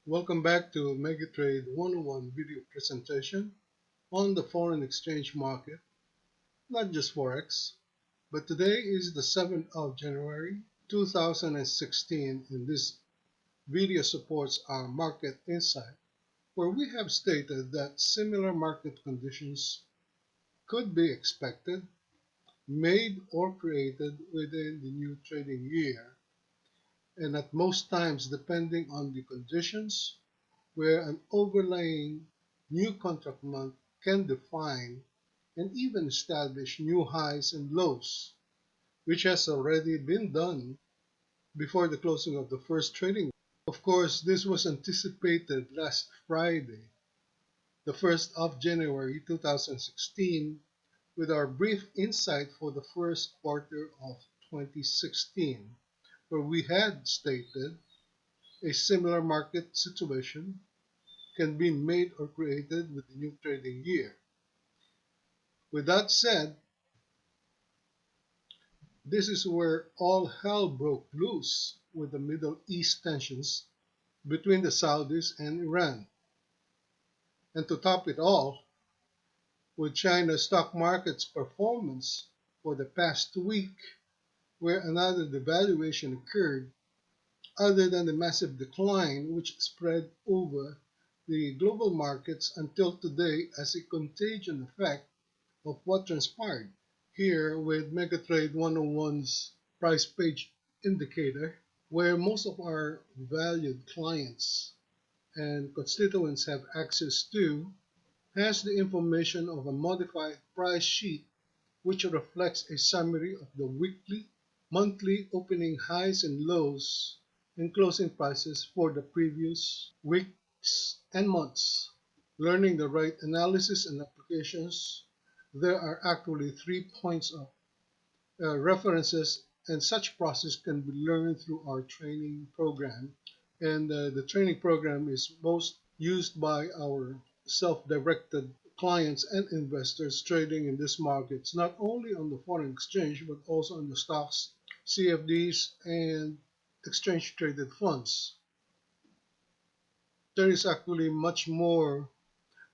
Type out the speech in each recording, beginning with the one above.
Welcome back to Megatrade 101 video presentation on the foreign exchange market, not just Forex, but today is the 7th of January 2016 and this video supports our market insight where we have stated that similar market conditions could be expected, made or created within the new trading year and at most times depending on the conditions where an overlaying new contract month can define and even establish new highs and lows, which has already been done before the closing of the first trading. Of course, this was anticipated last Friday, the 1st of January 2016, with our brief insight for the first quarter of 2016, where we had stated a similar market situation can be made or created with the new trading year. With that said, this is where all hell broke loose with the Middle East tensions between the Saudis and Iran. And to top it all, with China's stock market's performance for the past week, where another devaluation occurred, other than the massive decline which spread over the global markets until today as a contagion effect of what transpired. Here with Megatrade 101's price page indicator, where most of our valued clients and constituents have access to, has the information of a modified price sheet which reflects a summary of the weekly, monthly opening highs and lows and closing prices for the previous weeks and months. Learning the right analysis and applications, there are actually 3 points of references, and such process can be learned through our training program. And the training program is most used by our self-directed clients and investors trading in these markets, not only on the foreign exchange, but also on the stocks, CFDs, and exchange traded funds. There is actually much more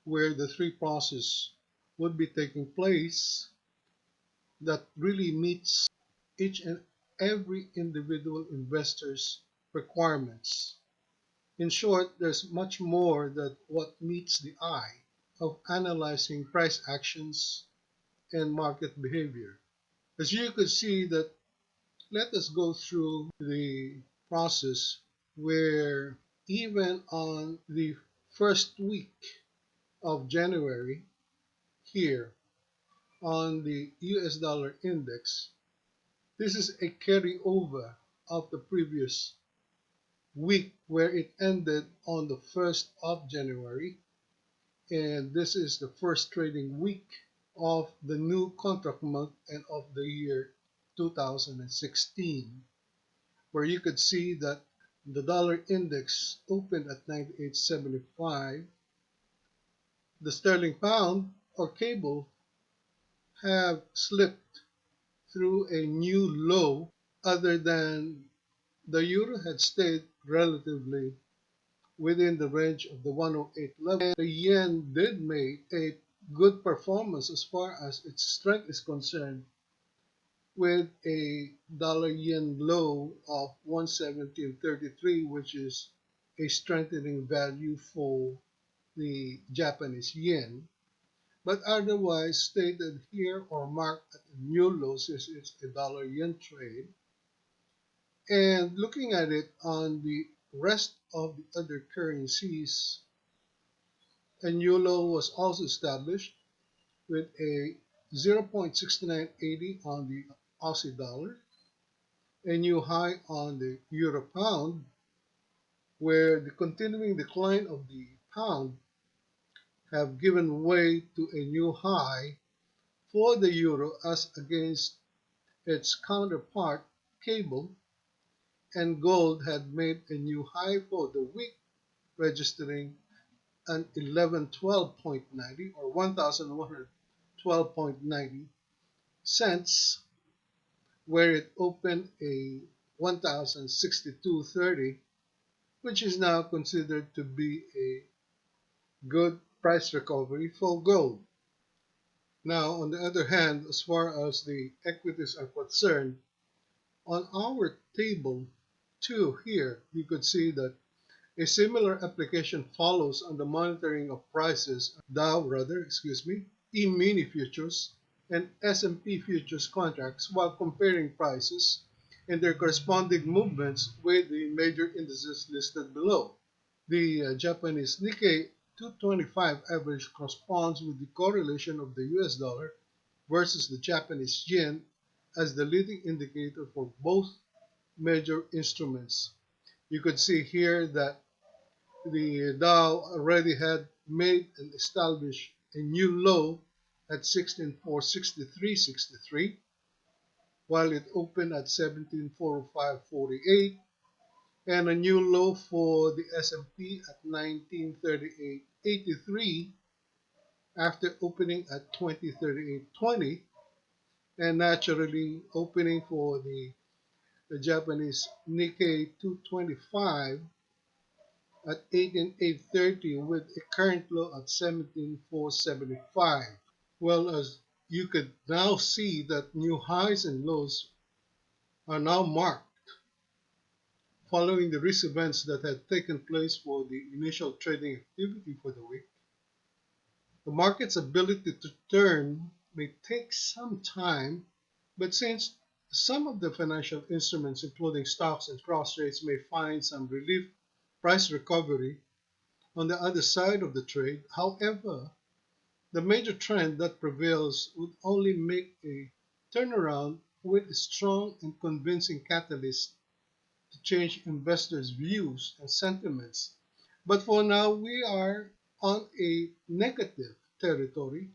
where the three process would be taking place that really meets each and every individual investor's requirements. In short, there's much more than what meets the eye of analyzing price actions and market behavior. As you could see that, let us go through the process where even on the first week of January here on the US dollar index, this is a carryover of the previous week where it ended on the 1st of January, and this is the first trading week of the new contract month and of the year 2016, where you could see that the dollar index opened at 98.75. The sterling pound or cable have slipped through a new low, other than the euro had stayed relatively within the range of the 108 level. The yen did make a good performance as far as its strength is concerned, with a dollar yen low of 117.33, which is a strengthening value for the Japanese yen. But otherwise stated here or marked at a new low since it's a dollar yen trade. And looking at it on the rest of the other currencies, a new low was also established with a 0.6980 on the Aussie dollar, a new high on the euro pound, where the continuing decline of the pound have given way to a new high for the euro as against its counterpart cable, and gold had made a new high for the week, registering an 1112.90 or 1112.90 cents, where it opened a 1062.30 which is now considered to be a good price recovery for gold. Now, on the other hand, as far as the equities are concerned, on our table 2 here, you could see that a similar application follows on the monitoring of prices, Dow rather, excuse me, E-mini futures and S&P futures contracts while comparing prices and their corresponding movements with the major indices listed below. The Japanese Nikkei 225 average corresponds with the correlation of the US dollar versus the Japanese yen as the leading indicator for both major instruments. You could see here that the Dow already had made and established a new low at 16,463.63, while it opened at 17,405.48, and a new low for the S&P at 1938.83 after opening at 2038.20, and naturally opening for the Japanese Nikkei 225 at 18,830 with a current low at 17,475. Well, as you could now see that new highs and lows are now marked following the risk events that had taken place for the initial trading activity for the week. The market's ability to turn may take some time, but since some of the financial instruments, including stocks and cross rates, may find some relief price recovery on the other side of the trade, however, the major trend that prevails would only make a turnaround with a strong and convincing catalyst to change investors' views and sentiments. But for now, we are on a negative territory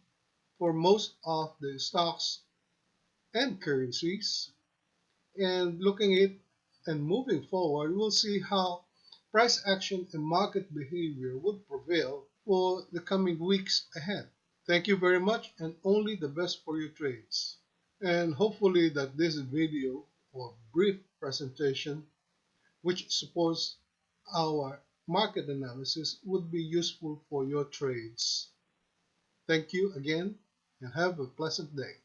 for most of the stocks and currencies. And looking at and moving forward, we'll see how price action and market behavior would prevail for the coming weeks ahead. Thank you very much and only the best for your trades. And hopefully that this video or brief presentation which supports our market analysis would be useful for your trades. Thank you again and have a pleasant day.